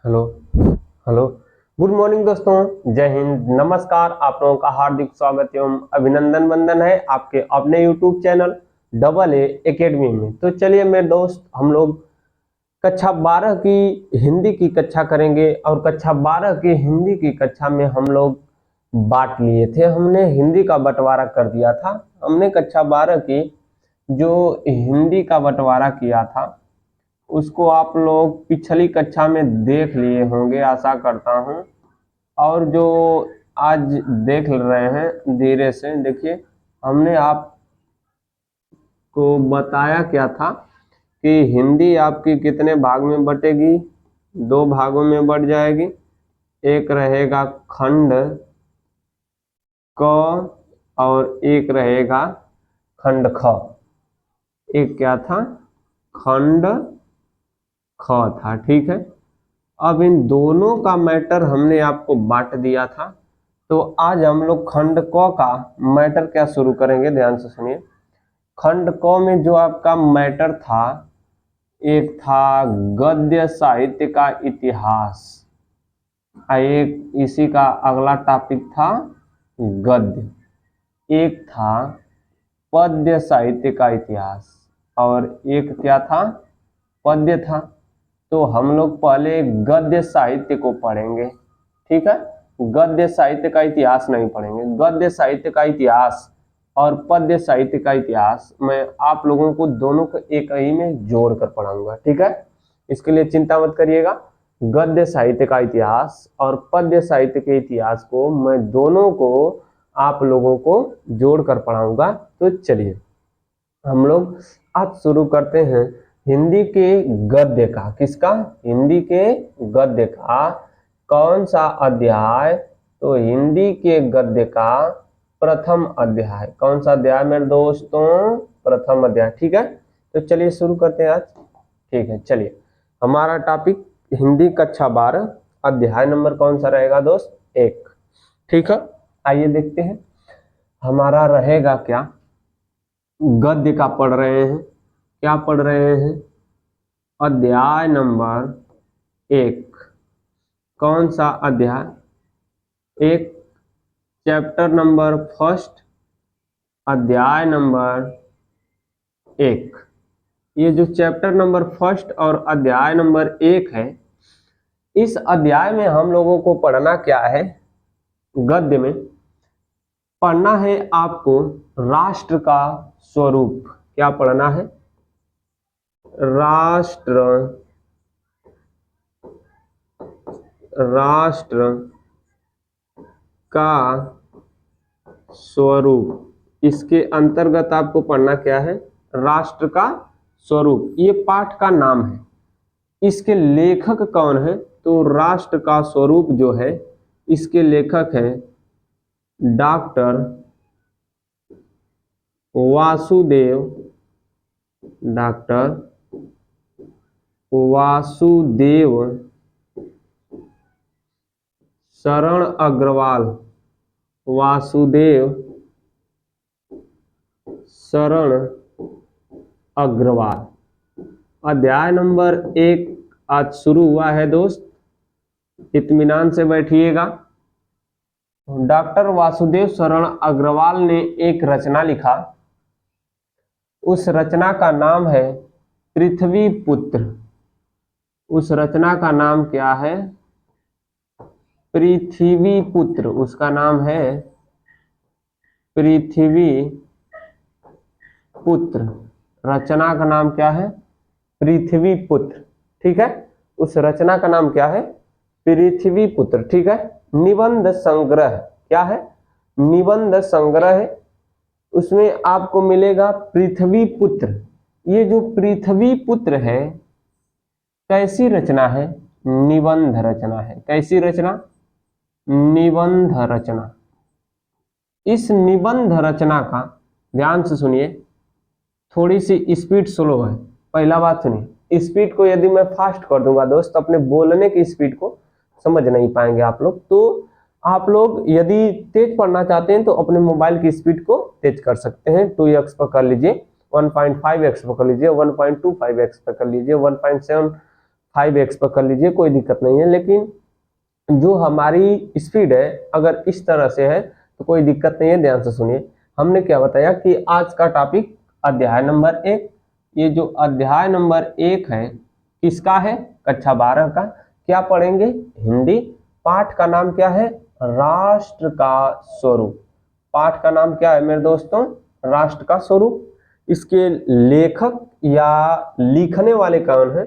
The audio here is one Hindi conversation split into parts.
Hello hello. गुड मॉर्निंग दोस्तों, जय हिंद, नमस्कार। आप लोगों का हार्दिक स्वागत एवं अभिनंदन वंदन है आपके अपने YouTube channel double A academy में। तो चलिए मेरे दोस्त, हम लोग कक्षा 12 की हिंदी की कक्षा करेंगे और कक्षा 12 की हिंदी की कक्षा में हम लोग बांट लिए थे। हमने हिंदी का बंटवारा कर दिया था। हमने कक्षा 12 की जो हिंदी का बंटवारा किया था उसको आप लोग पिछली कक्षा में देख लिए होंगे, आशा करता हूं। और जो आज देख रहे हैं धीरे से देखिए, हमने आपको बताया क्या था कि हिंदी आपकी कितने भाग में बटेगी। 2 भागों में बट जाएगी। एक रहेगा खंड क और एक रहेगा खंड ख। एक क्या था? खंड ख था, ठीक है। अब इन दोनों का मैटर हमने आपको बांट दिया था। तो आज हम लोग खंड क का मैटर क्या शुरू करेंगे, ध्यान से सुनिए। खंड क में जो आपका मैटर था, एक था गद्य साहित्य का इतिहास, एक इसी का अगला टॉपिक था गद्य, एक था पद्य साहित्य का इतिहास और एक क्या था? पद्य था। तो हम लोग पहले गद्य साहित्य को पढ़ेंगे, ठीक है। गद्य साहित्य का इतिहास नहीं पढ़ेंगे। गद्य साहित्य का इतिहास और पद्य साहित्य का इतिहास मैं आप लोगों को दोनों को एक ही में जोड़ कर पढ़ाऊंगा, ठीक है। इसके लिए चिंता मत करिएगा। गद्य साहित्य का इतिहास और पद्य साहित्य के इतिहास को मैं दोनों को आप लोगों को जोड़ कर पढ़ाऊंगा। तो चलिए हम लोग आज शुरू करते हैं हिंदी के गद्य का। किसका? हिंदी के गद्य का। कौन सा अध्याय? तो हिंदी के गद्य का प्रथम अध्याय। कौन सा अध्याय मेरे दोस्तों? प्रथम अध्याय, ठीक है। तो चलिए शुरू करते हैं आज, ठीक है। चलिए, हमारा टॉपिक हिंदी कक्षा 12 अध्याय नंबर कौन सा रहेगा दोस्त? 1, ठीक है। आइए देखते हैं हमारा रहेगा क्या। गद्य का पढ़ रहे हैं। क्या पढ़ रहे हैं? अध्याय नंबर 1। कौन सा अध्याय? 1, चैप्टर नंबर 1, अध्याय नंबर 1। ये जो चैप्टर नंबर 1 और अध्याय नंबर 1 है, इस अध्याय में हम लोगों को पढ़ना क्या है? गद्य में पढ़ना है आपको राष्ट्र का स्वरूप। क्या पढ़ना है? राष्ट्र का स्वरूप। इसके अंतर्गत आपको पढ़ना क्या है? राष्ट्र का स्वरूप। ये पाठ का नाम है। इसके लेखक कौन है? तो राष्ट्र का स्वरूप जो है, इसके लेखक हैं डॉक्टर वासुदेव शरण अग्रवाल। वासुदेव शरण अग्रवाल। अध्याय नंबर 1 आज शुरू हुआ है दोस्त, इत्मीनान से बैठिएगा। डॉक्टर वासुदेव शरण अग्रवाल ने एक रचना लिखा। उस रचना का नाम है पृथ्वी पुत्र। उस रचना का नाम क्या है? पृथ्वी पुत्र। उसका नाम है पृथ्वी पुत्र। रचना का नाम क्या है? पृथ्वी पुत्र, ठीक है। उस रचना का नाम क्या है? पृथ्वी पुत्र, ठीक है। निबंध संग्रह। क्या है? निबंध संग्रह है। उसमें आपको मिलेगा पृथ्वी पुत्र। ये जो पृथ्वी पुत्र है, कैसी रचना है? निबंध रचना है। कैसी रचना? निबंध रचना। इस निबंध रचना का ध्यान से सुनिए, थोड़ी सी स्पीड स्लो है। पहला बात सुनिए, स्पीड को यदि मैं फास्ट कर दूंगा दोस्त, अपने बोलने की स्पीड को समझ नहीं पाएंगे आप लोग। तो आप लोग यदि तेज पढ़ना चाहते हैं तो अपने मोबाइल की स्पीड को तेज कर सकते हैं। 2x पकड़ लीजिए, 1.5x पकड़ लीजिए, 1.25x पकड़ लीजिए, 1.75 5x पर कर लीजिए, कोई दिक्कत नहीं है। लेकिन जो हमारी स्पीड है अगर इस तरह से है तो कोई दिक्कत नहीं है। ध्यान से सुनिए, हमने क्या बताया कि आज का टॉपिक अध्याय नंबर 1, ये जो अध्याय नंबर 1 है किसका है, कक्षा 12 का। क्या पढ़ेंगे, हिंदी। पाठ का नाम क्या है, राष्ट्र का स्वरूप। पाठ का नाम क्या है मेरे दोस्तों, राष्ट्र का स्वरूप। इसके लेखक या लिखने वाले कौन है,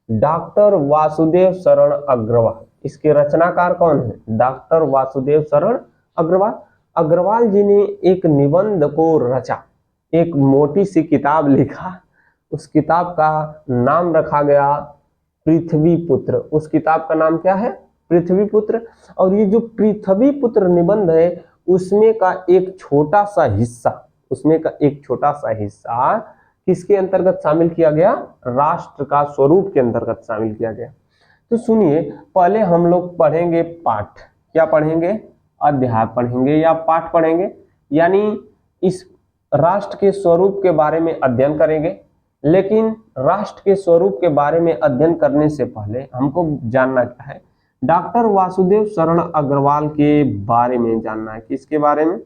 डॉक्टर वासुदेव शरण अग्रवाल। इसके रचनाकार कौन है, डॉक्टर वासुदेव शरण अग्रवाल। अग्रवाल जी ने एक निबंध को रचा, एक मोटी सी किताब लिखा, उस किताब का नाम रखा गया पृथ्वी पुत्र। उस किताब का नाम क्या है, पृथ्वी पुत्र। और ये जो पृथ्वी पुत्र निबंध है उसमें का एक छोटा सा हिस्सा, उसमें का एक छोटा सा हिस्सा किसके अंतर्गत शामिल किया गया, राष्ट्र का स्वरूप के अंतर्गत शामिल किया गया। तो सुनिए, पहले हम लोग पढ़ेंगे पाठ। क्या पढ़ेंगे, अध्याय पढ़ेंगे या पाठ पढ़ेंगे, यानी इस राष्ट्र के स्वरूप के बारे में अध्ययन करेंगे। लेकिन राष्ट्र के स्वरूप के बारे में अध्ययन करने से पहले हमको जानना क्या है, डॉक्टर वासुदेव शरण अग्रवाल के बारे में जानना है। किसके बारे में,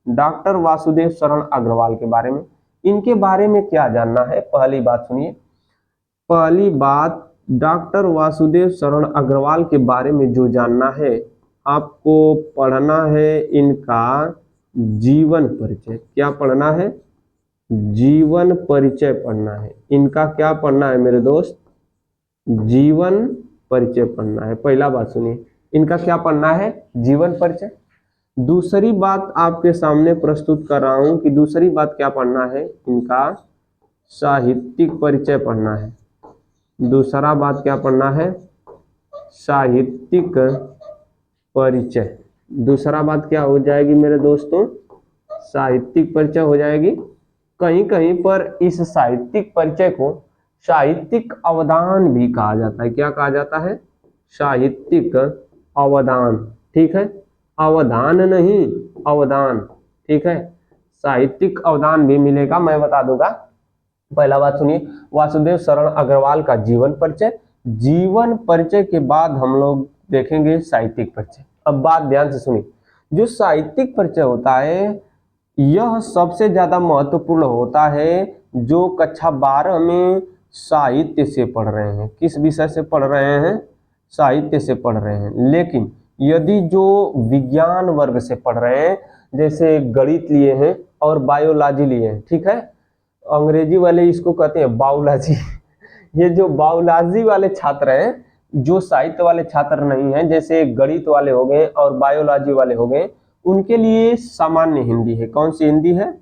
डॉक्टर वासुदेव शरण अग्रवाल के बारे में। इनके बारे में क्या जानना है, पहली बात सुनिए। पहली बात, डॉक्टर वासुदेव शरण अग्रवाल के बारे में जो जानना है, आपको पढ़ना है इनका जीवन परिचय। क्या पढ़ना है, जीवन परिचय पढ़ना है। इनका क्या पढ़ना है मेरे दोस्त, जीवन परिचय पढ़ना है। पहला बात सुनिए, इनका क्या पढ़ना है, जीवन परिचय। दूसरी बात आपके सामने प्रस्तुत कर रहा हूं कि दूसरी बात क्या पढ़ना है, इनका साहित्यिक परिचय पढ़ना है। दूसरा बात क्या पढ़ना है, साहित्यिक परिचय। दूसरा बात क्या हो जाएगी मेरे दोस्तों, साहित्यिक परिचय हो जाएगी। कहीं कहीं पर इस साहित्यिक परिचय को साहित्यिक अवदान भी कहा जाता है। क्या कहा जाता है, साहित्यिक अवदान। ठीक है, अवदान नहीं, अवदान। ठीक है, साहित्यिक अवदान भी मिलेगा, मैं बता दूंगा। पहला बात सुनिए, वासुदेव शरण अग्रवाल का जीवन परिचय। जीवन परिचय के बाद हम लोग देखेंगे साहित्यिक परिचय। अब बात ध्यान से सुनिए, जो साहित्यिक परिचय होता है यह सबसे ज्यादा महत्वपूर्ण होता है जो कक्षा 12 में साहित्य से पढ़ रहे हैं। किस विषय से पढ़ रहे हैं, साहित्य से पढ़ रहे हैं। लेकिन यदि जो विज्ञान वर्ग से पढ़ रहे हैं, जैसे गणित लिए हैं और बायोलॉजी लिए हैं, ठीक है, अंग्रेजी वाले इसको कहते हैं बायोलॉजी ये जो बायोलॉजी वाले छात्र हैं, जो साहित्य वाले छात्र नहीं हैं, जैसे गणित वाले हो गए और बायोलॉजी वाले हो गए, उनके लिए सामान्य हिंदी है। कौन सी हिंदी है,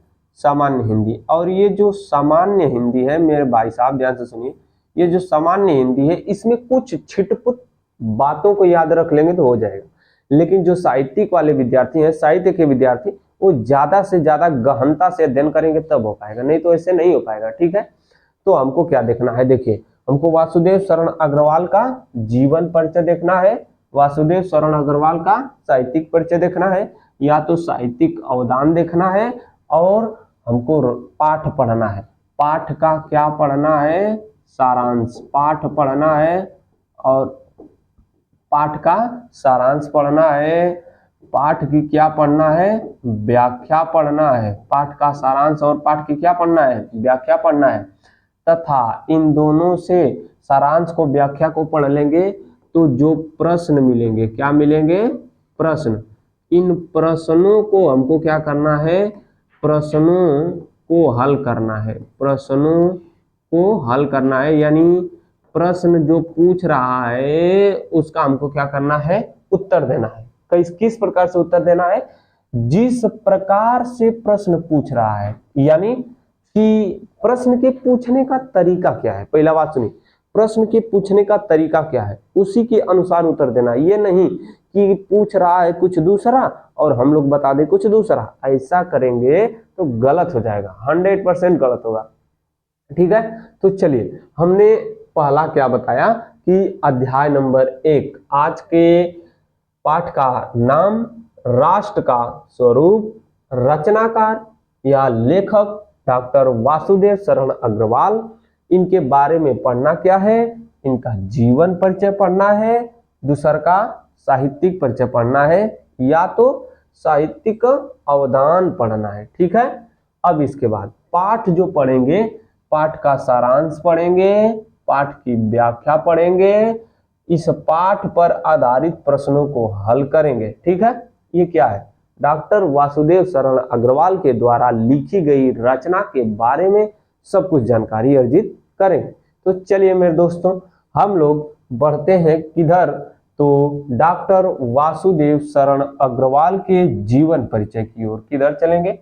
सामान्य हिंदी। और ये जो सामान्य हिंदी है मेरे भाई साहब ध्यान से सुनिए, ये जो सामान्य हिंदी है इसमें कुछ छिटपुट बातों को याद रख लेंगे तो हो जाएगा। लेकिन जो साहित्यिक वाले विद्यार्थी हैं, साहित्य के विद्यार्थी, वो ज्यादा से ज्यादा गहनता से अध्ययन करेंगे तब हो पाएगा, नहीं तो ऐसे नहीं हो पाएगा। ठीक है, तो हमको क्या देखना है, देखिए हमको वासुदेव शरण अग्रवाल का जीवन परिचय देखना है, वासुदेव शरण अग्रवाल का साहित्यिक परिचय देखना है, या तो साहित्यिक अवदान देखना है, और हमको पाठ पढ़ना है। पाठ का क्या पढ़ना है, सारांश। पाठ पढ़ना है और पाठ का सारांश पढ़ना है। पाठ की क्या पढ़ना है, व्याख्या पढ़ना है। पाठ का सारांश और पाठ की क्या पढ़ना है, व्याख्या पढ़ना है। तथा इन दोनों से सारांश को व्याख्या को पढ़ लेंगे तो जो प्रश्न मिलेंगे, क्या मिलेंगे, प्रश्न। इन प्रश्नों को हमको क्या करना है, प्रश्नों को हल करना है। प्रश्नों को हल करना है, यानी प्रश्न जो पूछ रहा है उसका हमको क्या करना है, उत्तर देना है। किस प्रकार से उत्तर देना है, जिस प्रकार से प्रश्न पूछ रहा है, यानी कि प्रश्न के पूछने का तरीका क्या है। पहला बात सुनिए, प्रश्न के पूछने का तरीका क्या है, उसी के अनुसार उत्तर देना। ये नहीं कि पूछ रहा है कुछ दूसरा और हम लोग बता दें कुछ दूसरा, ऐसा करेंगे तो गलत हो जाएगा, 100% गलत होगा। ठीक है, तो चलिए, हमने पहला क्या बताया कि अध्याय नंबर 1, आज के पाठ का नाम राष्ट्र का स्वरूप, रचनाकार या लेखक डॉक्टर वासुदेव शरण अग्रवाल। इनके बारे में पढ़ना क्या है, इनका जीवन परिचय पढ़ना है, दूसर का साहित्यिक परिचय पढ़ना है, या तो साहित्यिक अवदान पढ़ना है। ठीक है, अब इसके बाद पाठ जो पढ़ेंगे, पाठ का सारांश पढ़ेंगे, पाठ की व्याख्या पढ़ेंगे, इस पाठ पर आधारित प्रश्नों को हल करेंगे। ठीक है, ये क्या है, डॉक्टर वासुदेव शरण अग्रवाल के द्वारा लिखी गई रचना के बारे में सब कुछ जानकारी अर्जित करेंगे। तो चलिए मेरे दोस्तों, हम लोग बढ़ते हैं किधर, तो डॉक्टर वासुदेव शरण अग्रवाल के जीवन परिचय की ओर। किधर चलेंगे,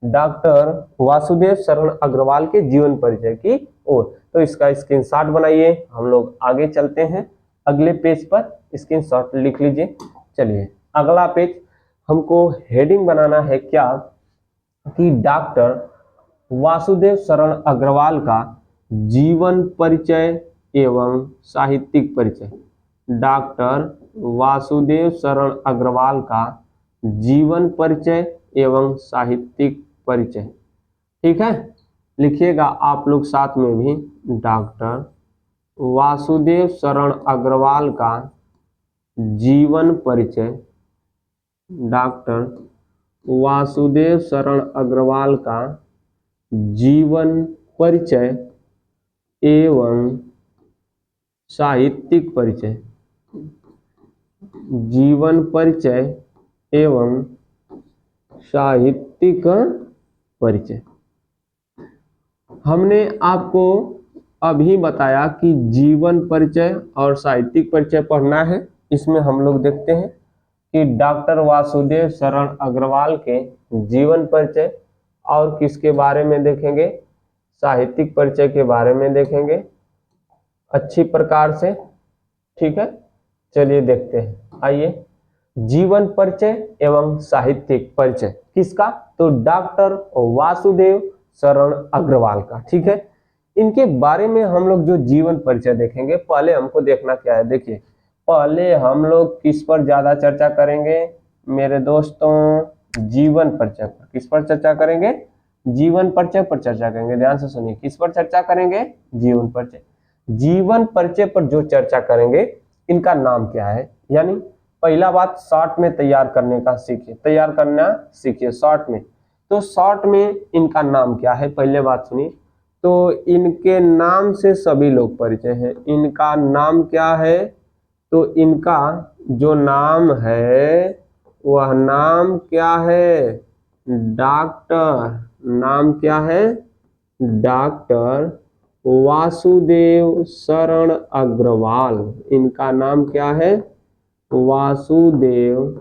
डॉक्टर वासुदेव शरण अग्रवाल के जीवन परिचय की ओर। तो इसका स्क्रीनशॉट बनाइए, हम लोग आगे चलते हैं। अगले पेज पर स्क्रीनशॉट लिख लीजिए। चलिए अगला पेज, हमको हेडिंग बनाना है क्या, कि डॉक्टर वासुदेव शरण अग्रवाल का जीवन परिचय एवं साहित्यिक परिचय। डॉक्टर वासुदेव शरण अग्रवाल का जीवन परिचय एवं साहित्यिक परिचय। ठीक है, लिखिएगा आप लोग साथ में भी, डॉक्टर वासुदेव शरण अग्रवाल का जीवन परिचय। डॉक्टर वासुदेव शरण अग्रवाल का जीवन परिचय एवं साहित्यिक परिचय। जीवन परिचय एवं साहित्यिक परिचय। हमने आपको अभी बताया कि जीवन परिचय और साहित्यिक परिचय पढ़ना है। इसमें हम लोग देखते हैं कि डॉक्टर वासुदेव शरण अग्रवाल के जीवन परिचय और किसके बारे में देखेंगे, साहित्यिक परिचय के बारे में देखेंगे अच्छी प्रकार से। ठीक है, चलिए देखते हैं। आइए, जीवन परिचय एवं साहित्यिक परिचय किसका, तो डॉक्टर वासुदेव शरण अग्रवाल का। ठीक है, इनके बारे में हम लोग जो जीवन परिचय देखेंगे, पहले हमको देखना क्या है, देखिए पहले हम लोग किस पर ज्यादा चर्चा करेंगे मेरे दोस्तों, जीवन परिचय पर। किस पर चर्चा करेंगे, जीवन परिचय पर चर्चा करेंगे। ध्यान से सुनिए, किस पर चर्चा करेंगे, जीवन परिचय। जीवन परिचय पर जो चर्चा करेंगे, इनका नाम क्या है, यानी पहला बात शॉर्ट में तैयार करने का सीखिए, तैयार करना सीखिए शॉर्ट में। तो शॉर्ट में इनका नाम क्या है, पहले बात सुनिए। तो इनके नाम से सभी लोग परिचय हैं। इनका नाम क्या है, तो इनका जो नाम है वह नाम क्या है, डॉक्टर, नाम क्या है, डॉक्टर वासुदेव शरण अग्रवाल। इनका नाम क्या है, वासुदेव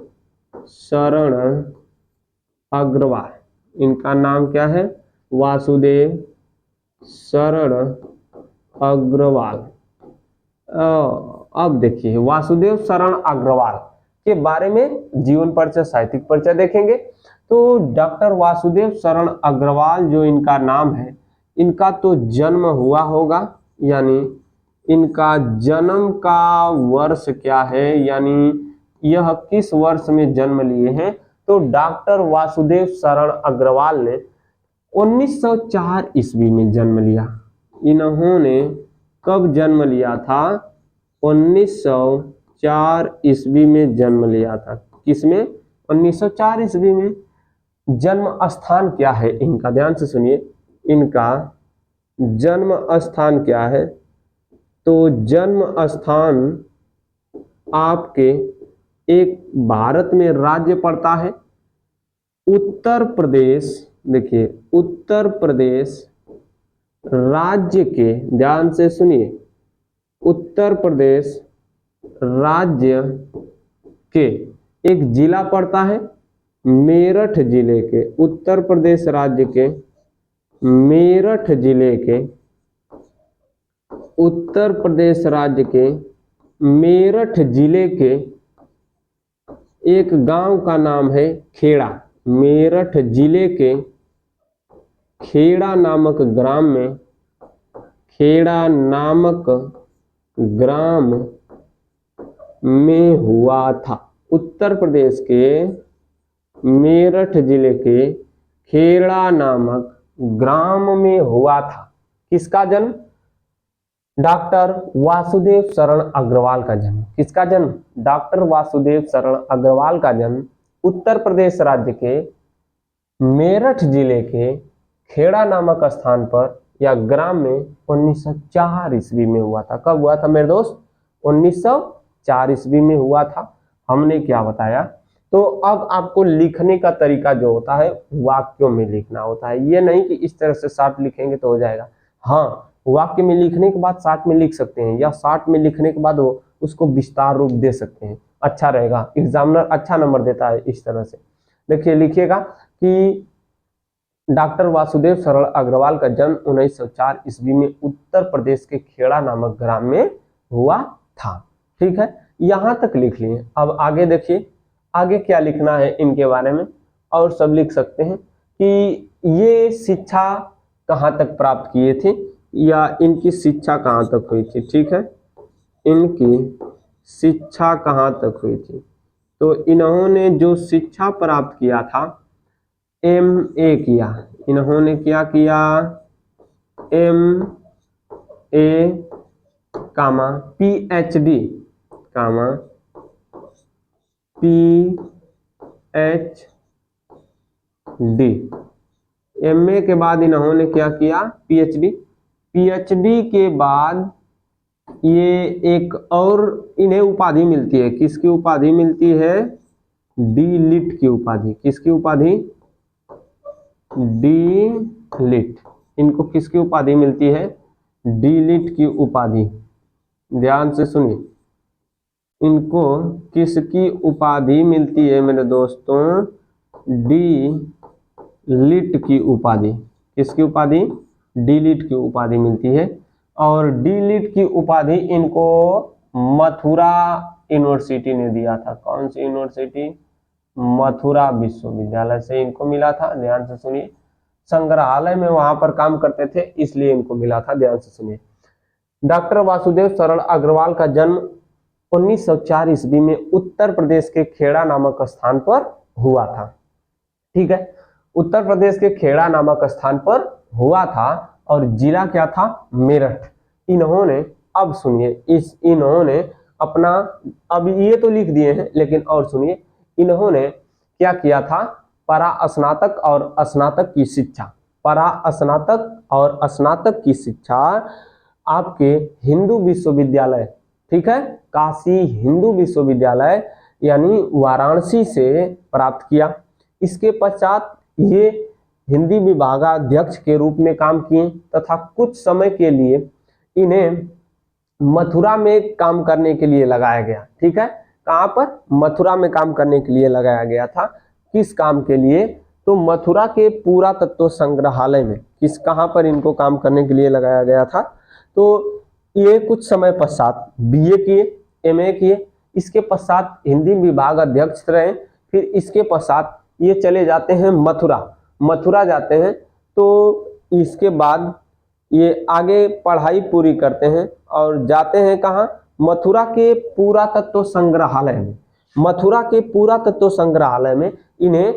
शरण अग्रवाल। इनका नाम क्या है, वासुदेव शरण अग्रवाल। अब देखिए, वासुदेव शरण अग्रवाल के बारे में जीवन परिचय साहित्यिक परिचय देखेंगे। तो डॉक्टर वासुदेव शरण अग्रवाल जो इनका नाम है, इनका तो जन्म हुआ होगा, यानी इनका जन्म का वर्ष क्या है, यानी यह किस वर्ष में जन्म लिए हैं, तो डॉक्टर वासुदेव शरण अग्रवाल ने 1904 ईस्वी में जन्म लिया। इन्होंने कब जन्म लिया था, 1904 ईस्वी में जन्म लिया था। किसमें, 1904 ईस्वी में। जन्म स्थान क्या है इनका, ध्यान से सुनिए, इनका जन्म स्थान क्या है, तो जन्म स्थान आपके एक भारत में राज्य पड़ता है उत्तर प्रदेश। देखिए, उत्तर प्रदेश राज्य के, ध्यान से सुनिए, उत्तर प्रदेश राज्य के एक जिला पड़ता है मेरठ जिले के, उत्तर प्रदेश राज्य के मेरठ जिले के, उत्तर प्रदेश राज्य के मेरठ जिले के एक गांव का नाम है खेड़ा। मेरठ जिले के खेड़ा नामक ग्राम में, खेड़ा नामक ग्राम में हुआ था। उत्तर प्रदेश के मेरठ जिले के खेड़ा नामक ग्राम में हुआ था। किसका जन्म, डॉक्टर वासुदेव शरण अग्रवाल का जन्म, किसका जन्म? डॉक्टर वासुदेव शरण अग्रवाल का जन्म उत्तर प्रदेश राज्य के मेरठ जिले के खेड़ा नामक स्थान पर या ग्राम में 1904 ईस्वी में हुआ था। कब हुआ था मेरे दोस्त? 1904 ईस्वी में हुआ था। हमने क्या बताया? तो अब आपको लिखने का तरीका जो होता है वाक्यों में लिखना होता है। ये नहीं कि इस तरह से शॉर्ट लिखेंगे तो हो जाएगा। हाँ, वाक्य में लिखने के बाद शॉर्ट में लिख सकते हैं, या शॉर्ट में लिखने के बाद वो उसको विस्तार रूप दे सकते हैं, अच्छा रहेगा। एग्जामिनर अच्छा नंबर देता है इस तरह से। देखिए, लिखिएगा कि डॉक्टर वासुदेव शरण अग्रवाल का जन्म 1904 ईस्वी में उत्तर प्रदेश के खेड़ा नामक ग्राम में हुआ था। ठीक है, यहां तक लिख लिए। अब आगे देखिए, आगे क्या लिखना है इनके बारे में, और सब लिख सकते हैं कि ये शिक्षा कहाँ तक प्राप्त किए थे या इनकी शिक्षा कहाँ तक हुई थी। ठीक है, इनकी शिक्षा कहाँ तक हुई थी? तो इन्होंने जो शिक्षा प्राप्त किया था, MA किया। इन्होंने क्या किया? MA कामा PhD कामा PhD। MA के बाद इन्होंने क्या किया? PhD। PhD के बाद ये एक और इन्हें उपाधि मिलती है। किसकी उपाधि मिलती है? D.Litt की उपाधि। किसकी उपाधि? D.Litt। इनको किसकी उपाधि मिलती है? D.Litt की उपाधि। ध्यान से सुनिए, इनको किसकी उपाधि मिलती है मेरे दोस्तों? D.Litt की उपाधि। किसकी उपाधि? D.Litt की उपाधि मिलती है। और D.Litt की उपाधि इनको मथुरा यूनिवर्सिटी ने दिया था। कौन सी यूनिवर्सिटी? मथुरा विश्वविद्यालय से इनको मिला था। ध्यान से सुनिए, संग्रहालय में वहां पर काम करते थे इसलिए इनको मिला था। ध्यान से सुनिए, डॉक्टर वासुदेव शरण अग्रवाल का जन्म 1904 ईस्वी में उत्तर प्रदेश के खेड़ा नामक स्थान पर हुआ था। ठीक है, उत्तर प्रदेश के खेड़ा नामक स्थान पर हुआ था और जिला क्या था? मेरठ। इन्होंने, अब सुनिए, इन्होंने अपना, अब ये तो लिख दिए हैं लेकिन और सुनिए, इन्होंने क्या किया था? परा स्नातक और स्नातक की शिक्षा, परा स्नातक और स्नातक की शिक्षा आपके हिंदू विश्वविद्यालय, ठीक है, काशी हिंदू विश्वविद्यालय यानी वाराणसी से प्राप्त किया। इसके पश्चात ये हिंदी विभागाध्यक्ष के रूप में काम किए तथा कुछ समय के लिए इन्हें मथुरा में काम करने के लिए लगाया गया। ठीक है, कहाँ पर? मथुरा में काम करने के लिए लगाया गया था। किस काम के लिए? तो मथुरा के पुरातत्व संग्रहालय में। किस, कहाँ पर इनको काम करने के लिए लगाया गया था? तो ये कुछ समय पश्चात BA किए, MA किए, इसके पश्चात हिंदी विभाग अध्यक्ष रहे। फिर इसके पश्चात ये चले जाते हैं मथुरा जाते हैं। तो इसके बाद ये आगे पढ़ाई पूरी करते हैं और जाते हैं कहाँ? मथुरा के पुरातत्व संग्रहालय में। मथुरा के पुरातत्व संग्रहालय में इन्हें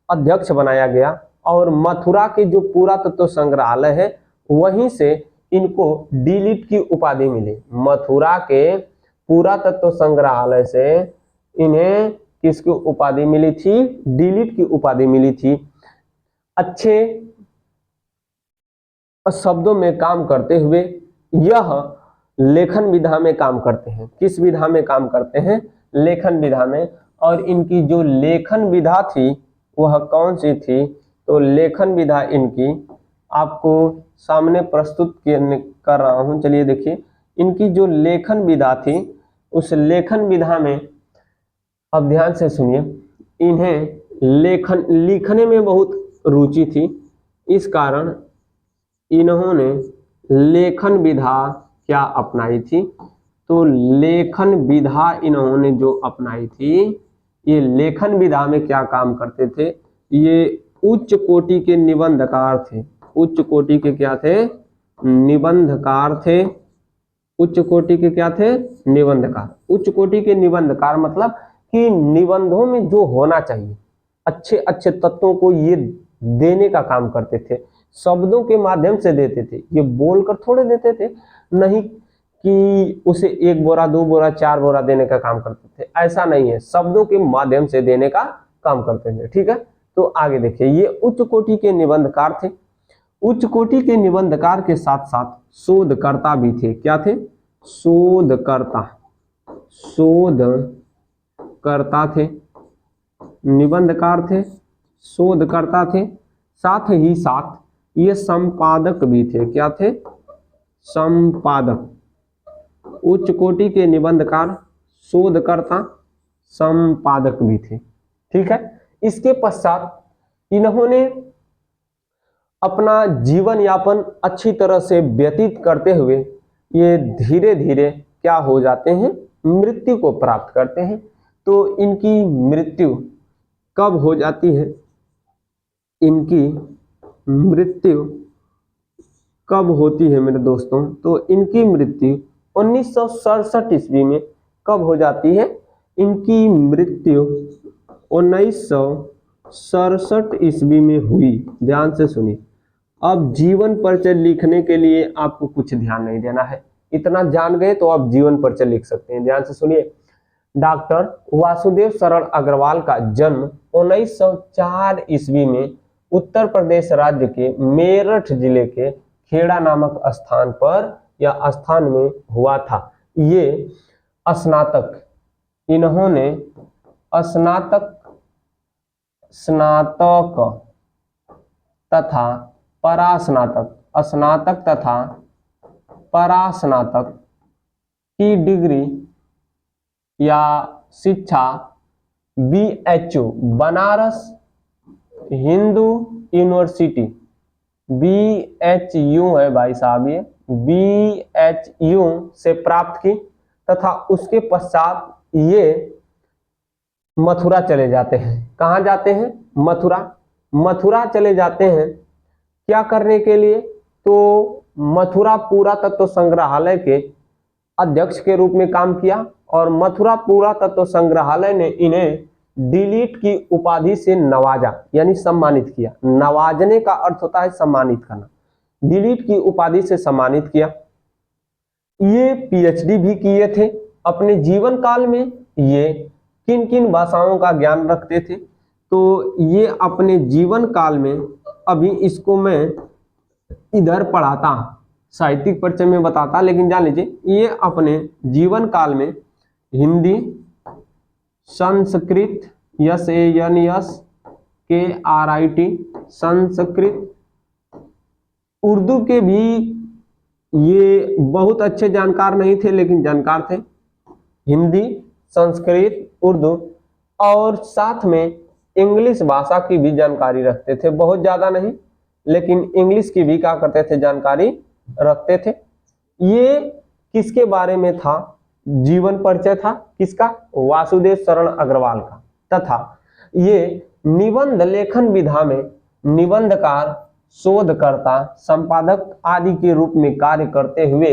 अध्यक्ष बनाया गया और मथुरा के जो पुरातत्व संग्रहालय है वहीं से इनको D.Litt की उपाधि मिली। मथुरा के पुरातत्व संग्रहालय से इन्हें किसकी उपाधि मिली थी? D.Litt की उपाधि मिली थी। अच्छे शब्दों में काम करते हुए यह लेखन विधा में काम करते हैं। किस विधा में काम करते हैं? लेखन विधा में। और इनकी जो लेखन विधा थी वह कौन सी थी? तो लेखन विधा इनकी आपको सामने प्रस्तुत कर रहा हूं। चलिए देखिए, इनकी जो लेखन विधा थी उस लेखन विधा में, अब ध्यान से सुनिए, इन्हें लिखने में बहुत रुचि थी। इस कारण इन्होंने लेखन विधा क्या अपनाई थी? तो लेखन विधा इन्होंने जो अपनाई थी, ये लेखन विधा में क्या काम करते थे? ये उच्च कोटि के निबंधकार थे। उच्च कोटि के क्या थे? निबंधकार थे। उच्च कोटि के क्या थे? निबंधकार। उच्च कोटि के निबंधकार मतलब कि निबंधों में जो होना चाहिए अच्छे अच्छे तत्वों को ये देने का काम करते थे। शब्दों के माध्यम से देते थे, ये बोलकर थोड़े देते थे, नहीं, कि उसे 1 बोरा 2 बोरा 4 बोरा देने का काम करते थे, ऐसा नहीं है, शब्दों के माध्यम से देने का काम करते थे। ठीक है, तो आगे देखिए, ये उच्च कोटि के निबंधकार थे। उच्च कोटि के निबंधकार के साथ साथ शोधकर्ता भी थे। क्या थे? शोधकर्ता, शोधकर्ता थे, निबंधकार थे, शोधकर्ता थे, साथ ही साथ ये संपादक भी थे। क्या थे? संपादक। उच्च कोटि के निबंधकार, शोधकर्ता, संपादक भी थे। ठीक है, इसके पश्चात इन्होंने अपना जीवन यापन अच्छी तरह से व्यतीत करते हुए ये धीरे धीरे क्या हो जाते हैं? मृत्यु को प्राप्त करते हैं। तो इनकी मृत्यु कब हो जाती है? इनकी मृत्यु कब होती है मेरे दोस्तों? तो इनकी मृत्यु 1967 ईस्वी में कब हो जाती है? इनकी मृत्यु 1967 ईस्वी में हुई। ध्यान से सुनिए। अब जीवन परिचय लिखने के लिए आपको कुछ ध्यान नहीं देना है, इतना जान गए तो आप जीवन परिचय लिख सकते हैं। ध्यान से सुनिए। डॉक्टर वासुदेव शरण अग्रवाल का जन्म 1904 ईस्वी में उत्तर प्रदेश राज्य के मेरठ जिले के खेड़ा नामक स्थान पर या स्थान में हुआ था। ये स्नातक, इन्होंने स्नातक तथा परास्नातक, स्नातक तथा परास्नातक की डिग्री या शिक्षा BHU Banaras Hindu university, BHU है भाई साहब, ये BHU से प्राप्त की तथा उसके पश्चात ये मथुरा चले जाते हैं। कहाँ जाते हैं? मथुरा। मथुरा चले जाते हैं क्या करने के लिए? तो मथुरा पुरातत्व संग्रहालय के अध्यक्ष के रूप में काम किया और मथुरा पुरातत्व संग्रहालय ने इन्हें डिलीट की उपाधि से नवाजा, यानी सम्मानित किया। नवाजने का अर्थ होता है सम्मानित करना। डिलीट की उपाधि से सम्मानित किया। ये PhD भी किए थे। अपने जीवन काल में ये किन किन भाषाओं का ज्ञान रखते थे? तो ये अपने जीवन काल में, अभी इसको मैं इधर पढ़ाता, साहित्यिक परिचय में बताता, लेकिन जान लीजिए ये अपने जीवन काल में हिंदी, संस्कृत, SANSKRIT, संस्कृत, उर्दू के भी ये बहुत अच्छे जानकार नहीं थे लेकिन जानकार थे। हिंदी, संस्कृत, उर्दू और साथ में इंग्लिश भाषा की भी जानकारी रखते थे। बहुत ज्यादा नहीं, लेकिन इंग्लिश की भी क्या करते थे? जानकारी रखते थे। ये किसके बारे में था? जीवन परिचय था किसका? वासुदेव शरण अग्रवाल का। तथा ये निबंध लेखन विधा में निबंधकार, शोधकर्ता, संपादक आदि के रूप में कार्य करते हुए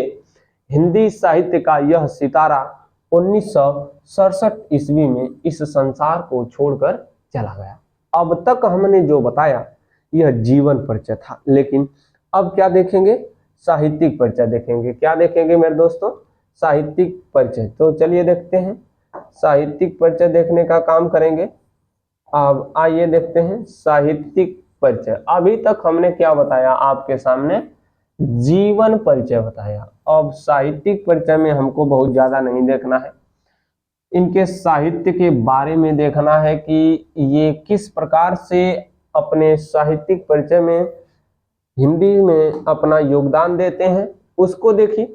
हिंदी साहित्य का यह सितारा 1967 ईस्वी में इस संसार को छोड़कर चला गया। अब तक हमने जो बताया यह जीवन परिचय था, लेकिन अब क्या देखेंगे? साहित्यिक परिचय देखेंगे। क्या देखेंगे मेरे दोस्तों? साहित्यिक परिचय। तो चलिए देखते हैं, साहित्यिक परिचय देखने का काम करेंगे। अब आइए देखते हैं साहित्यिक परिचय। अभी तक हमने क्या बताया आपके सामने? जीवन परिचय बताया। अब साहित्यिक परिचय में हमको बहुत ज्यादा नहीं देखना है, इनके साहित्य के बारे में देखना है कि ये किस प्रकार से अपने साहित्यिक परिचय में हिंदी में अपना योगदान देते हैं, उसको देखिए।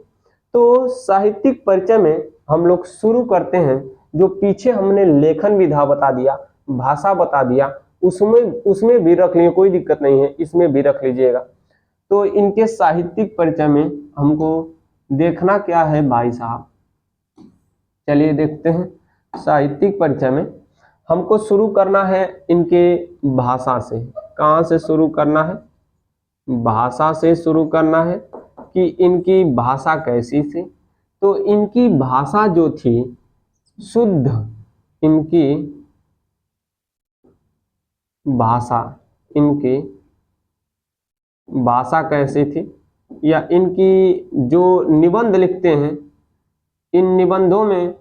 तो साहित्यिक परिचय में हम लोग शुरू करते हैं, जो पीछे हमने लेखन विधा बता दिया, भाषा बता दिया, उसमें भी रख लिए, कोई दिक्कत नहीं है, इसमें भी रख लीजिएगा। तो इनके साहित्यिक परिचय में हमको देखना क्या है भाई साहब? चलिए देखते हैं। साहित्यिक परिचय में हमको शुरू करना है इनके भाषा से। कहाँ से शुरू करना है? भाषा से शुरू करना है कि इनकी भाषा कैसी थी। तो इनकी भाषा जो थी शुद्ध, इनकी भाषा कैसी थी? या इनकी जो निबंध लिखते हैं, इन निबंधों में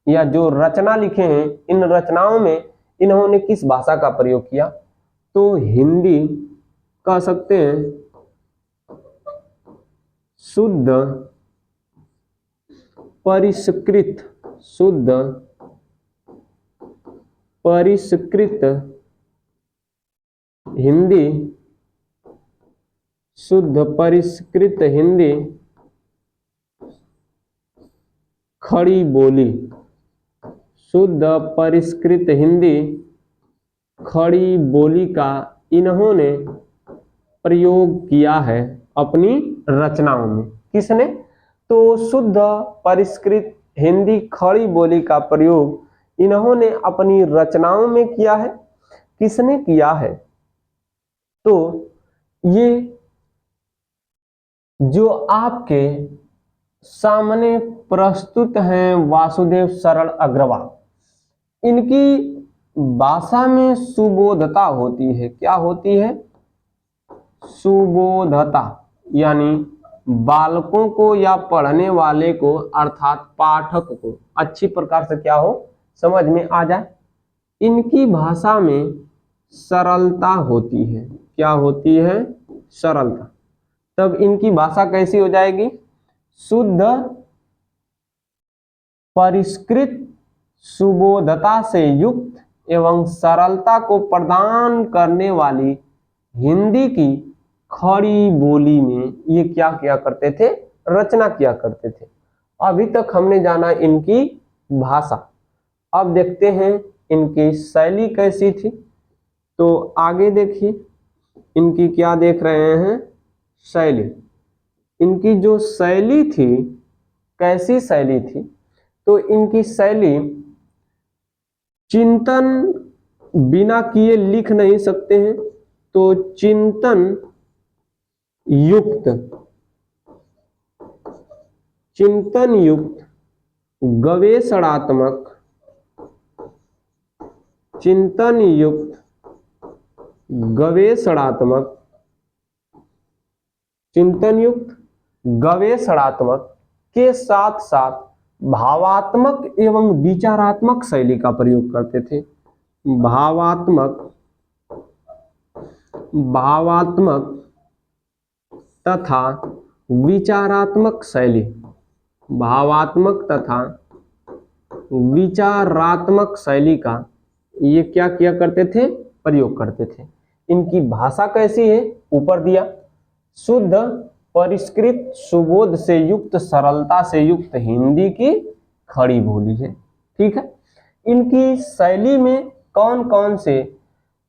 या जो रचना लिखे हैं, इन रचनाओं में इन्होंने किस भाषा का प्रयोग किया? तो हिंदी कह सकते हैं शुद्ध परिष्कृत, शुद्ध परिष्कृत हिंदी, शुद्ध परिष्कृत हिंदी खड़ी बोली, शुद्ध परिष्कृत हिंदी खड़ी बोली का इन्होंने प्रयोग किया है अपनी रचनाओं में। किसने? तो शुद्ध परिष्कृत हिंदी खड़ी बोली का प्रयोग इन्होंने अपनी रचनाओं में किया है। किसने किया है? तो ये जो आपके सामने प्रस्तुत हैं वासुदेव शरण अग्रवाल, इनकी भाषा में सुबोधता होती है। क्या होती है? सुबोधता, यानी बालकों को या पढ़ने वाले को अर्थात पाठक को अच्छी प्रकार से क्या हो, समझ में आ जाए। इनकी भाषा में सरलता होती है। क्या होती है? सरलता। तब इनकी भाषा कैसी हो जाएगी? शुद्ध परिष्कृत सुबोधता से युक्त एवं सरलता को प्रदान करने वाली हिंदी की खड़ी बोली में ये क्या किया करते थे? रचना किया करते थे। अभी तक हमने जाना इनकी भाषा। अब देखते हैं इनकी शैली कैसी थी। तो आगे देखिए इनकी क्या देख रहे हैं? शैली। इनकी जो शैली थी, कैसी शैली थी? तो इनकी शैली चिंतन बिना किए लिख नहीं सकते हैं, तो चिंतन युक्त, चिंतन युक्त गवेषणात्मक, चिंतन युक्त गवेषणात्मक, चिंतन युक्त गवेषणात्मक के साथ साथ भावात्मक एवं विचारात्मक शैली का प्रयोग करते थे। भावात्मक तथा विचारात्मक शैली, भावात्मक तथा विचारात्मक शैली का ये क्या किया करते थे? प्रयोग करते थे। इनकी भाषा कैसी है? ऊपर दिया, शुद्ध परिष्कृत सुबोध से युक्त सरलता से युक्त हिंदी की खड़ी बोली है। ठीक है। इनकी शैली में कौन कौन से?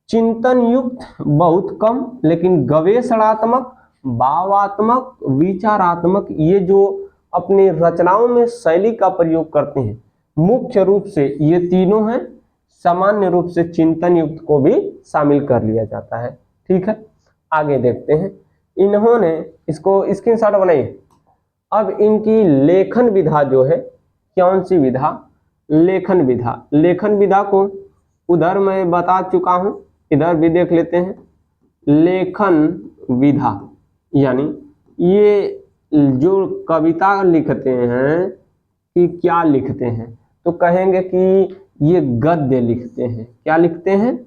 चिंतन युक्त बहुत कम, लेकिन गवेषणात्मक, भावात्मक, विचारात्मक ये जो अपनी रचनाओं में शैली का प्रयोग करते हैं, मुख्य रूप से ये तीनों हैं। सामान्य रूप से चिंतन युक्त को भी शामिल कर लिया जाता है। ठीक है, आगे देखते हैं। इन्होंने इसको स्क्रीनशॉट बनाइए। अब इनकी लेखन विधा जो है, कौन सी विधा? लेखन विधा। लेखन विधा को उधर मैं बता चुका हूं, इधर भी देख लेते हैं। लेखन विधा यानी ये जो कविता लिखते हैं कि क्या लिखते हैं, तो कहेंगे कि ये गद्य लिखते हैं। क्या लिखते हैं?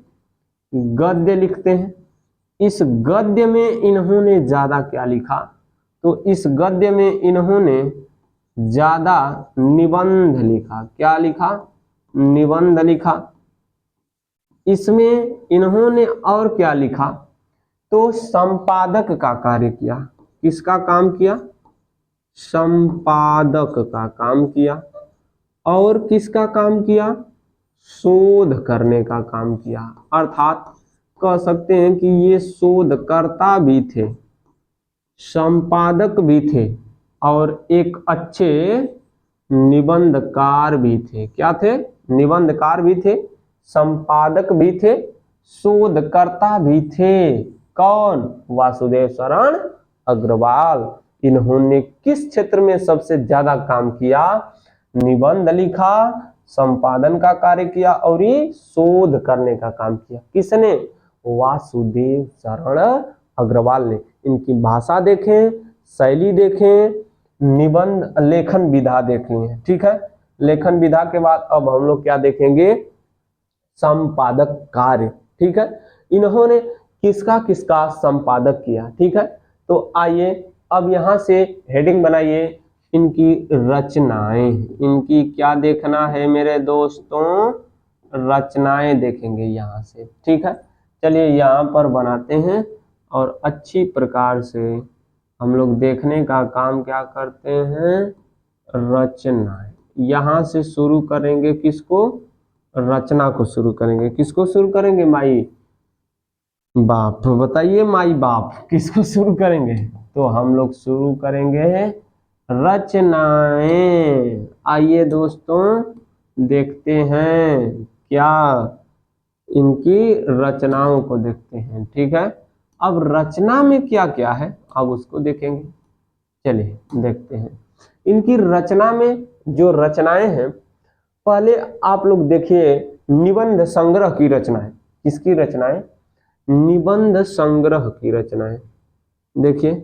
गद्य लिखते हैं। इस गद्य में इन्होंने ज्यादा क्या लिखा? तो इस गद्य में इन्होंने ज्यादा निबंध लिखा। क्या लिखा? निबंध लिखा। इसमें इन्होंने और क्या लिखा? तो संपादक का कार्य किया। किसका काम किया? संपादक का काम किया। और किसका काम किया? शोध करने का काम किया। अर्थात कह सकते हैं कि ये शोधकर्ता भी थे, संपादक भी थे और एक अच्छे निबंधकार भी थे। क्या थे? निबंधकार भी थे, संपादक भी थे, शोधकर्ता भी थे। कौन? वासुदेव शरण अग्रवाल। इन्होंने किस क्षेत्र में सबसे ज्यादा काम किया? निबंध लिखा, संपादन का कार्य किया और ये शोध करने का काम किया। किसने? वासुदेव शरण अग्रवाल ने। इनकी भाषा देखें, शैली देखें, निबंध लेखन विधा देख लिए, ठीक है। लेखन विधा के बाद अब हम लोग क्या देखेंगे, संपादक कार्य, ठीक है। इन्होंने किसका किसका संपादक किया, ठीक है। तो आइए अब यहाँ से हेडिंग बनाइए, इनकी रचनाएं, इनकी क्या देखना है मेरे दोस्तों, रचनाएं देखेंगे यहाँ से, ठीक है। चलिए यहाँ पर बनाते हैं और अच्छी प्रकार से हम लोग देखने का काम क्या करते हैं, रचनाएं। यहाँ से शुरू करेंगे, किसको, रचना को शुरू करेंगे। किसको शुरू करेंगे, माई बाप, बताइए माई बाप, किसको शुरू करेंगे, तो हम लोग शुरू करेंगे रचनाएं। आइए दोस्तों देखते हैं क्या, इनकी रचनाओं को देखते हैं, ठीक है। अब रचना में क्या क्या है अब उसको देखेंगे, चलिए देखते हैं। इनकी रचना में जो रचनाएं हैं, पहले आप लोग देखिए निबंध संग्रह की रचनाएं। किसकी रचनाएं, निबंध संग्रह की रचनाएं। देखिए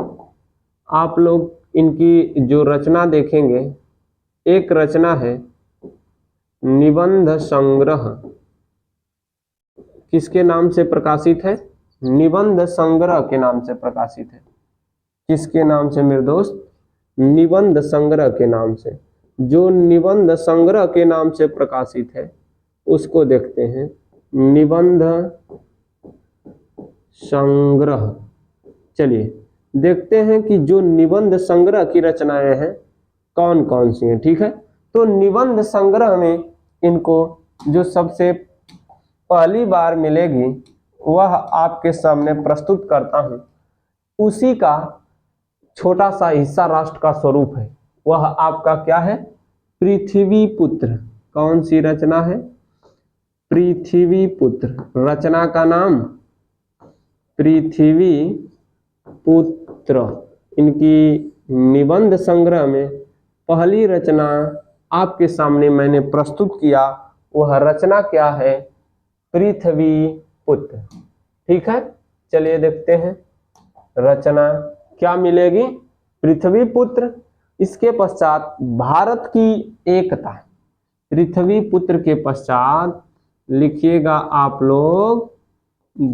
आप लोग इनकी जो रचना देखेंगे, एक रचना है निबंध संग्रह, किसके नाम से प्रकाशित है, निबंध संग्रह के नाम से प्रकाशित है। किसके नाम से मेरे दोस्त, निबंध संग्रह के नाम से। जो निबंध संग्रह के नाम से प्रकाशित है उसको देखते हैं, निबंध संग्रह। चलिए देखते हैं कि जो निबंध संग्रह की रचनाएं हैं कौन कौन सी हैं, ठीक है। तो निबंध संग्रह में इनको जो सबसे पहली बार मिलेगी वह आपके सामने प्रस्तुत करता हूं, उसी का छोटा सा हिस्सा राष्ट्र का स्वरूप है। वह आपका क्या है, पृथ्वी पुत्र। कौन सी रचना है, पृथ्वी पुत्र। रचना का नाम पृथ्वी पुत्र। इनकी निबंध संग्रह में पहली रचना आपके सामने मैंने प्रस्तुत किया, वह रचना क्या है, पृथ्वी पुत्र, ठीक है। चलिए देखते हैं रचना क्या मिलेगी, पृथ्वी पुत्र। इसके पश्चात भारत की एकता, पृथ्वी पुत्र के पश्चात लिखिएगा आप लोग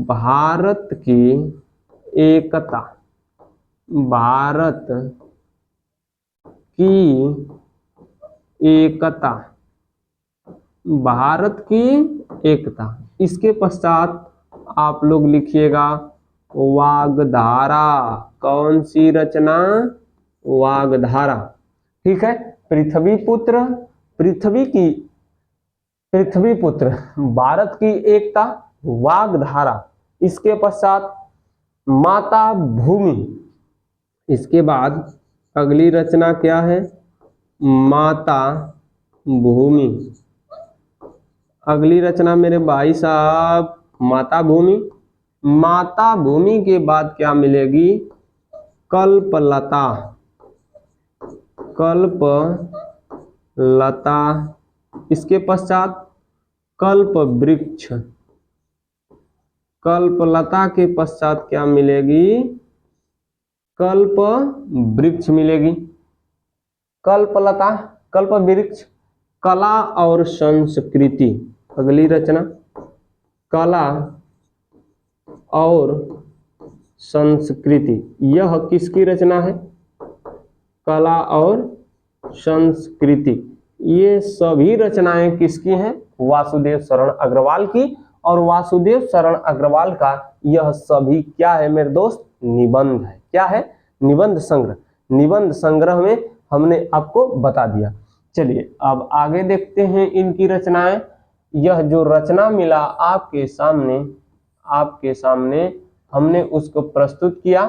भारत की एकता, भारत की एकता, भारत की एकता। इसके पश्चात आप लोग लिखिएगा वाग्धारा। कौन सी रचना, वाग्धारा, ठीक है। पृथ्वी पुत्र, पृथ्वी पुत्र, भारत की एकता, वाग्धारा। इसके पश्चात माता भूमि। इसके बाद अगली रचना क्या है, माता भूमि। अगली रचना मेरे भाई साहब माता भूमि। माता भूमि के बाद क्या मिलेगी, कल्पलता, कल्पलता। इसके पश्चात कल्प वृक्ष। कल्पलता के पश्चात क्या मिलेगी, कल्प वृक्ष मिलेगी। कल्पलता, कल्प वृक्ष, कला और संस्कृति। अगली रचना कला और संस्कृति। यह किसकी रचना है, कला और संस्कृति। ये सभी रचनाएं किसकी हैं, वासुदेव शरण अग्रवाल की। और वासुदेव शरण अग्रवाल का यह सभी क्या है मेरे दोस्त, निबंध है। क्या है, निबंध संग्रह। निबंध संग्रह में हमने आपको बता दिया। चलिए अब आगे देखते हैं इनकी रचनाएं। यह जो रचना मिला आपके सामने हमने उसको प्रस्तुत किया।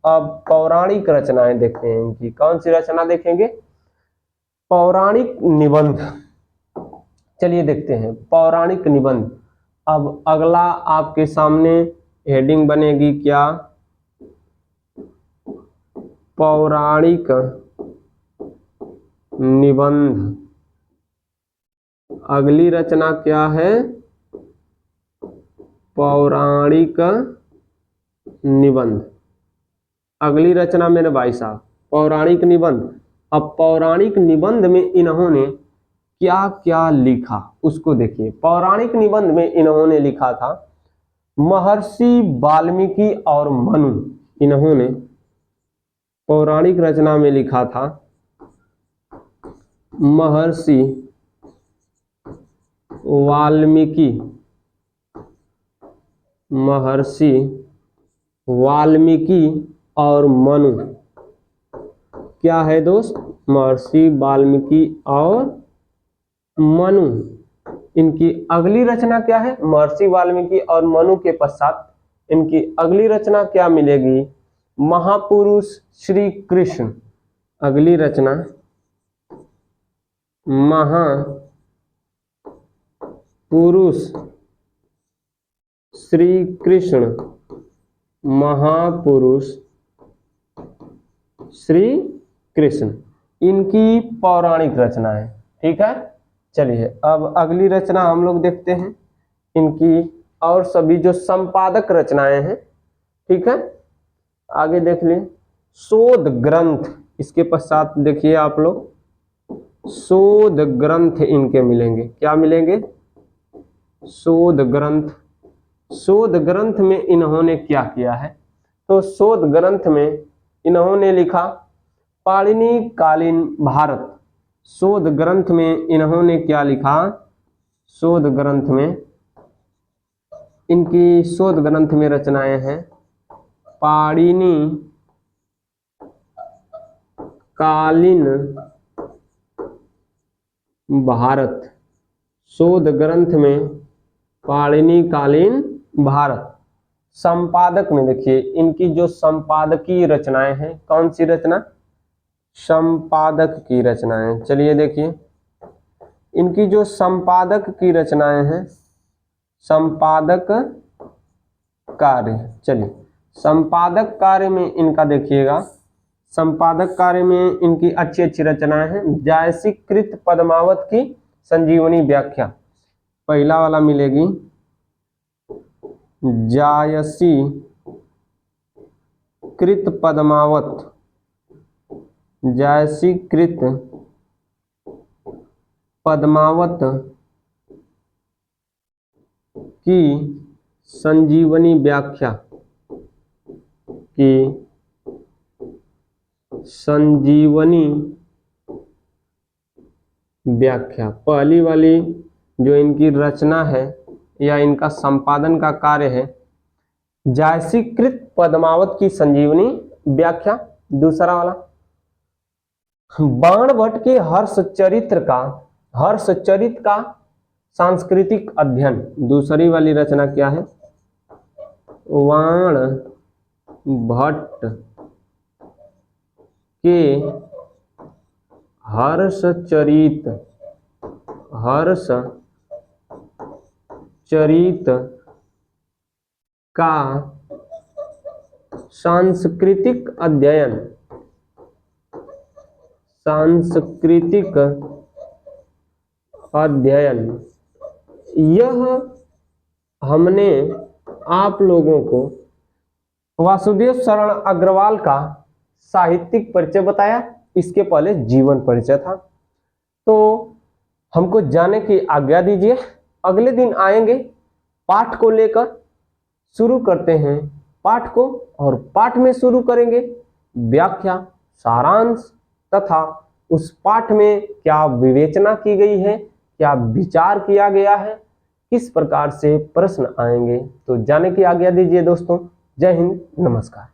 अब पौराणिक रचनाएं देखते हैं इनकी। कौन सी रचना देखेंगे, पौराणिक निबंध। चलिए देखते हैं पौराणिक निबंध। अब अगला आपके सामने हेडिंग बनेगी क्या, पौराणिक निबंध। अगली रचना क्या है, पौराणिक निबंध। अगली रचना मेरे भाई साहब पौराणिक निबंध। अब पौराणिक निबंध में इन्होंने क्या क्या लिखा उसको देखिए। पौराणिक निबंध में इन्होंने लिखा था महर्षि वाल्मीकि और मनु, इन्होंने पौराणिक रचना में लिखा था महर्षि वाल्मीकि, महर्षि वाल्मीकि और मनु। क्या है दोस्त? महर्षि वाल्मीकि और मनु। इनकी अगली रचना क्या है? महर्षि वाल्मीकि और मनु के पश्चात इनकी अगली रचना क्या मिलेगी? महापुरुष श्री कृष्ण। अगली रचना महापुरुष श्री कृष्ण, महापुरुष श्री कृष्ण, इनकी पौराणिक रचना है। ठीक है, चलिए अब अगली रचना हम लोग देखते हैं इनकी, और सभी जो संपादक रचनाएं हैं। ठीक है, आगे देख लें शोध ग्रंथ। इसके पश्चात देखिए आप लोग शोध ग्रंथ इनके मिलेंगे। क्या मिलेंगे? शोध ग्रंथ। शोध ग्रंथ में इन्होंने क्या किया है? तो शोध ग्रंथ में इन्होंने लिखा पाणिनि कालीन भारत। शोध ग्रंथ में इन्होंने क्या लिखा? शोध ग्रंथ में इनकी शोध ग्रंथ में रचनाएं हैं पाणिनि कालीन भारत। शोध ग्रंथ में पाणिनि कालीन भारत। संपादक में देखिए इनकी जो संपादकीय रचनाएं हैं, कौन सी रचना? संपादक की रचनाएं। चलिए देखिए इनकी जो संपादक की रचनाएं हैं, संपादक कार्य। चलिए संपादक कार्य में इनका देखिएगा, संपादक कार्य में इनकी अच्छी अच्छी रचनाएं हैं। जायसीकृत पद्मावत की संजीवनी व्याख्या, पहला वाला मिलेगी जायसीकृत पद्मावत, जायसीकृत पद्मावत की संजीवनी व्याख्या, की संजीवनी व्याख्या। पहली वाली जो इनकी रचना है या इनका संपादन का कार्य है जायसीकृत पद्मावत की संजीवनी व्याख्या। दूसरा वाला बाणभट्ट के हर्षचरित का सांस्कृतिक अध्ययन। दूसरी वाली रचना क्या है? बाणभट्ट के हर्षचरित का सांस्कृतिक अध्ययन, सांस्कृतिक अध्ययन। यह हमने आप लोगों को वासुदेव शरण अग्रवाल का साहित्यिक परिचय बताया, इसके पहले जीवन परिचय था। तो हमको जाने की आज्ञा दीजिए, अगले दिन आएंगे पाठ को लेकर, शुरू करते हैं पाठ को, और पाठ में शुरू करेंगे व्याख्या, सारांश तथा उस पाठ में क्या विवेचना की गई है, क्या विचार किया गया है, किस प्रकार से प्रश्न आएंगे। तो जाने की आज्ञा दीजिए दोस्तों। जय हिंद, नमस्कार।